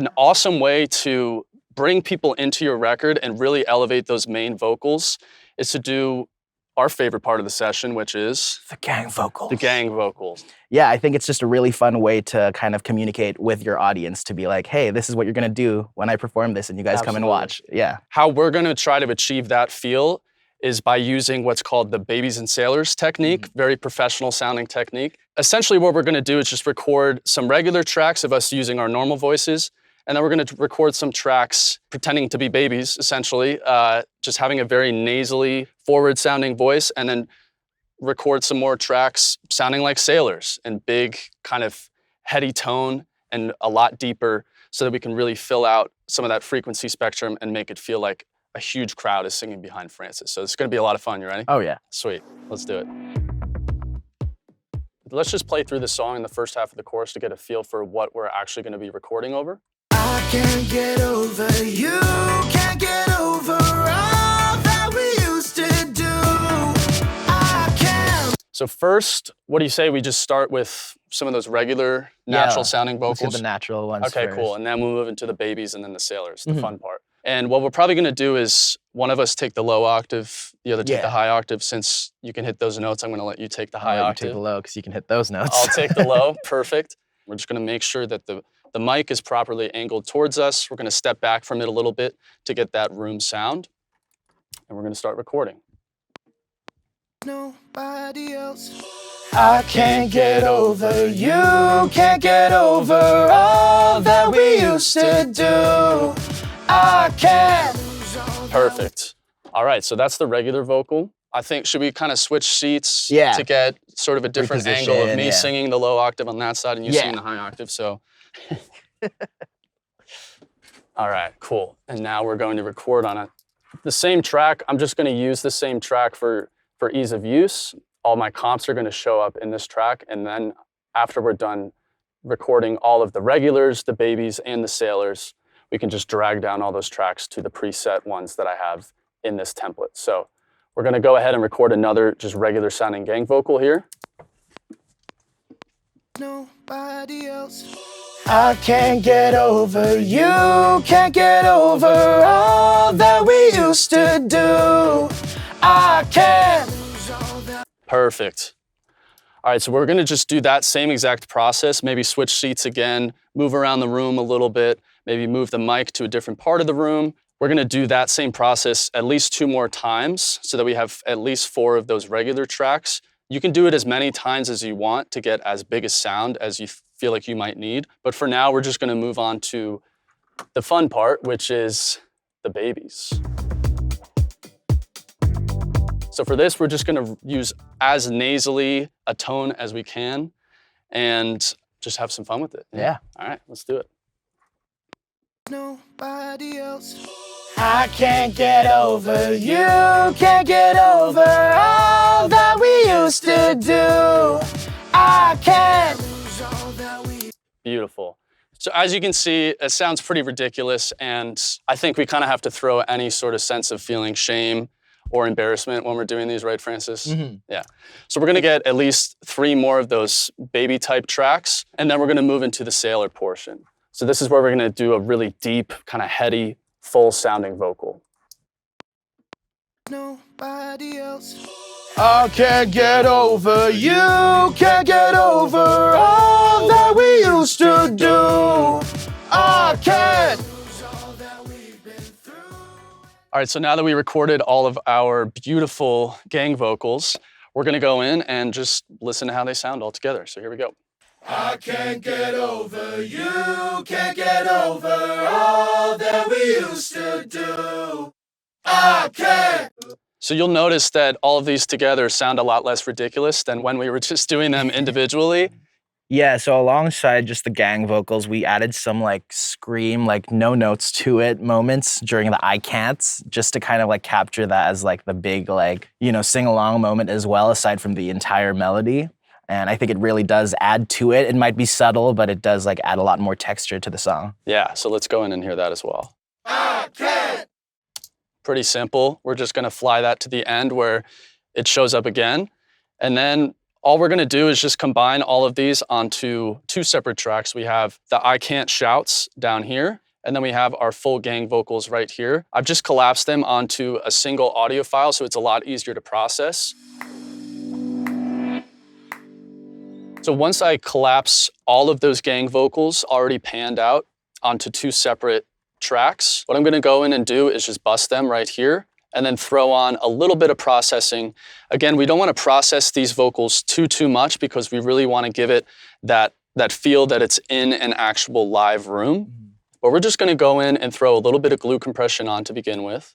an awesome way to bring people into your record and really elevate those main vocals is to do our favorite part of the session, which is the gang vocals. The gang vocals. Yeah, I think it's just a really fun way to kind of communicate with your audience to be like, hey, this is what you're gonna do when I perform this and you guys come and watch. Yeah. How we're gonna try to achieve that feel is by using what's called the Babies and Sailors technique, very professional sounding technique. Essentially what we're gonna do is just record some regular tracks of us using our normal voices, and then we're gonna record some tracks pretending to be babies, essentially, just having a very nasally, forward-sounding voice, and then record some more tracks sounding like sailors and big, kind of heady tone and a lot deeper so that we can really fill out some of that frequency spectrum and make it feel like a huge crowd is singing behind Francis. So it's gonna be a lot of fun. You ready? Oh, yeah. Sweet. Let's do it. Let's just play through the song in the first half of the chorus to get a feel for what we're actually gonna be recording over. I can't get over you, can't get over all that we used to do. I can't. So first, what do you say we just start with some of those regular, natural sounding vocals? Let's do the natural ones Okay, first. cool. And then we'll move into the babies and then the sailors, the fun part. And what we're probably gonna do is one of us take the low octave, the other take the high octave. Since you can hit those notes, I'm gonna let you take the high octave. You take the low because you can hit those notes. I'll take the low, perfect. We're just gonna make sure that the mic is properly angled towards us. We're gonna step back from it a little bit to get that room sound. And we're gonna start recording. Nobody else. I can't get over you, can't get over all that we used to do. I can't. Perfect. All right, so that's the regular vocal. I think, should we kind of switch seats to get sort of a different angle of me singing the low octave on that side and you singing the high octave, so. All right, cool. And now we're going to record on the same track. I'm just gonna use the same track for ease of use. All my comps are gonna show up in this track, and then after we're done recording all of the regulars, the babies, and the sailors, we can just drag down all those tracks to the preset ones that I have in this template. So we're gonna go ahead and record another just regular sounding gang vocal here. Nobody else. I can't get over you, can't get over all that we used to do. I can't. Perfect. All right, so we're gonna just do that same exact process, maybe switch seats again, move around the room a little bit, maybe move the mic to a different part of the room. We're gonna do that same process at least 2 more times so that we have at least 4 of those regular tracks. You can do it as many times as you want to get as big a sound as you feel like you might need. But for now, we're just gonna move on to the fun part, which is the babies. So for this, we're just gonna use as nasally a tone as we can and just have some fun with it. Yeah. All right, let's do it. Nobody else. I can't get over you, can't get over all that we used to do. I can't. Beautiful. So as you can see, it sounds pretty ridiculous, and I think we kind of have to throw any sort of sense of feeling shame or embarrassment when we're doing these, right, Francis? Yeah. So we're gonna get at least 3 more of those baby type tracks, and then we're gonna move into the sailor portion. So this is where we're gonna do a really deep, kind of heady, full sounding vocal. Nobody else. I can't get over you, can't get over all that we used to do. I can't. All right, so now that we recorded all of our beautiful gang vocals, we're gonna go in and just listen to how they sound all together. So here we go. I can't get over you, can't get over all that we used to do. I can't. So you'll notice that all of these together sound a lot less ridiculous than when we were just doing them individually. Yeah, so alongside just the gang vocals, we added some like scream, like no notes to it moments during the I can'ts, just to kind of like capture that as like the big like, you know, sing along moment as well, aside from the entire melody. And I think it really does add to it. It might be subtle, but it does like add a lot more texture to the song. Yeah, so let's go in and hear that as well. I can't. Pretty simple. We're just gonna fly that to the end where it shows up again. And then All we're gonna do is just combine all of these onto 2 separate tracks. We have the I Can't Shouts down here, and then we have our full gang vocals right here. I've just collapsed them onto a single audio file, so it's a lot easier to process. So once I collapse all of those gang vocals already panned out onto 2 separate tracks, what I'm gonna go in and do is just bust them right here and then throw on a little bit of processing. Again, we don't wanna process these vocals too much because we really wanna give it that feel that it's in an actual live room. But we're just gonna go in and throw a little bit of glue compression on to begin with,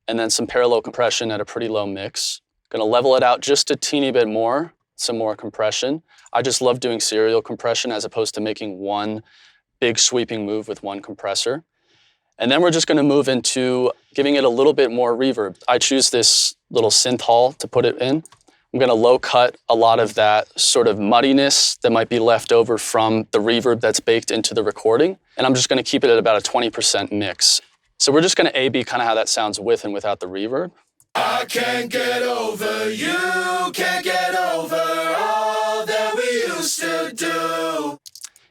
and then some parallel compression at a pretty low mix. Gonna level it out just a teeny bit more, some more compression. I just love doing serial compression as opposed to making one big sweeping move with one compressor. And then we're just gonna move into giving it a little bit more reverb. I choose this little synth hall to put it in. I'm gonna low cut a lot of that sort of muddiness that might be left over from the reverb that's baked into the recording. And I'm just gonna keep it at about a 20% mix. So we're just gonna A/B kind of how that sounds with and without the reverb. I can't get over you, can't get over all that we used to do.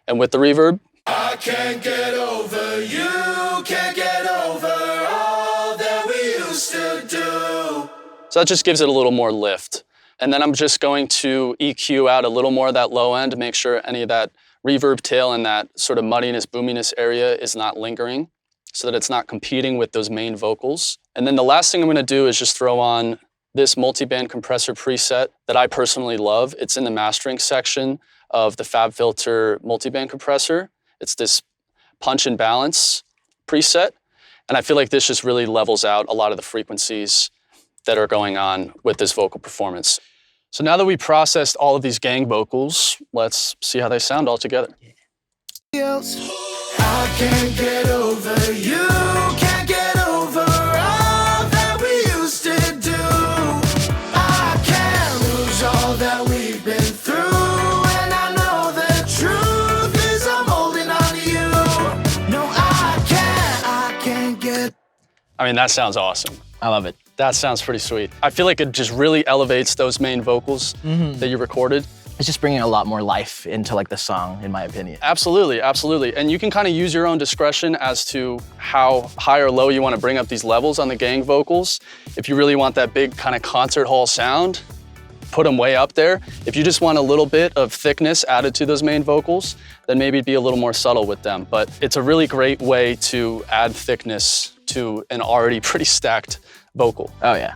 And with the reverb. I can't get over you, can't get over all that we used to do. So that just gives it a little more lift. And then I'm just going to EQ out a little more of that low end to make sure any of that reverb tail and that sort of muddiness, boominess area is not lingering so that it's not competing with those main vocals. And then the last thing I'm gonna do is just throw on this multi-band compressor preset that I personally love. It's in the mastering section of the FabFilter multi-band compressor. It's this punch and balance preset. And I feel like this just really levels out a lot of the frequencies that are going on with this vocal performance. So now that we processed all of these gang vocals, let's see how they sound all together. I can't get over you, can't get over all that we used to do. I can't lose all that we've been through, and I know the truth is I'm holding on to you. No, I can't get. I mean, that sounds awesome. I love it. That sounds pretty sweet. I feel like it just really elevates those main vocals that you recorded. It's just bringing a lot more life into like the song, in my opinion. Absolutely, absolutely. And you can kind of use your own discretion as to how high or low you want to bring up these levels on the gang vocals. If you really want that big kind of concert hall sound, put them way up there. If you just want a little bit of thickness added to those main vocals, then maybe be a little more subtle with them. But it's a really great way to add thickness to an already pretty stacked vocal. Oh yeah.